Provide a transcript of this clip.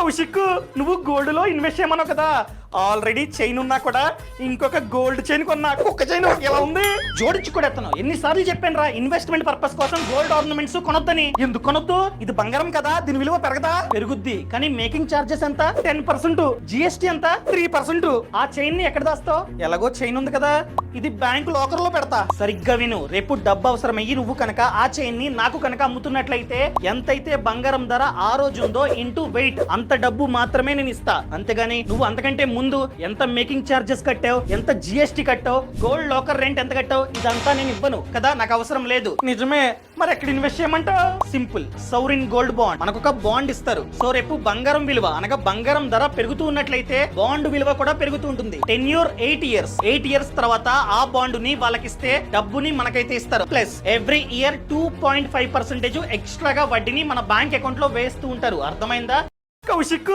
కౌశిక్, నువ్వు గోల్డ్ లో ఇన్వెస్ట్ చేయమన్నావు కదా, ఆల్రెడీ చైన్ ఉన్నా కూడా ఇంకొక గోల్డ్ చైన్ కొన్నా. కుక్క చైన్ ఎలా ఉంది? జోడించి కూడా ఎత్తను. ఎన్నిసార్లు చెప్పాను రా, ఇన్వెస్ట్మెంట్ పర్పస్ కోసం గోల్డ్ ఆర్నమెంట్స్ కొనొద్దని. ఎందుకు కొనొద్దు? ఇది బంగారం కదా, దీని విలువ పెరగదా? పెరుగుద్ది, కానీ మేకింగ్ చార్జెస్ ఎంత? 10%. జిఎస్టీ ఎంత? 3%. ఆ చైన్ ని ఎక్కడ దాస్తావు? ఎలాగో చైన్ ఉంది కదా, ఇది బ్యాంక్ లాకర్ లో పెడతా. సరిగ్గా విను, రేపు డబ్బు అవసరమయ్యి నువ్వు కనుక ఆ చైన్ ని నాకు కనుక అమ్ముతున్నట్లయితే ఎంతైతే బంగారం ధర ఆ రోజు ఉందో ఇంటూ వెయిట్, అంత డబ్బు మాత్రమే నేను ఇస్తా. అంతేగాని నువ్వు అంతకంటే ముందు ఎంత మేకింగ్ చార్జెస్ కట్టావు, ఎంత జిఎస్టీ కట్టావు, గోల్డ్ లాకర్ రెంట్ ఎంత కట్టావు, ఇదంతా నేను ఇవ్వను కదా, నాకు అవసరం లేదు. నిజమే, మరి ఎక్కడ ఇన్వెస్ట్ చేయమంటావు? Simple, sovereign gold bond. మనకు ఒక బాండ్ ఇస్తారు. సో రేపు బంగారం విలువ అనగా బంగారం ధర పెరుగుతూ ఉన్నట్లయితే బాండ్ విలువ కూడా పెరుగుతూ ఉంటుంది. 10 years 8 years తర్వాత ఆ బాండ్ ని వాళ్ళకిస్తే డబ్బుని మనకైతే ఇస్తారు. ప్లస్ ఎవ్రీ ఇయర్ 2.5% ఎక్స్ట్రాగా వడ్డీని మన బ్యాంక్ అకౌంట్ లో వేస్తూ ఉంటారు. అర్థమైందా కౌశిక్?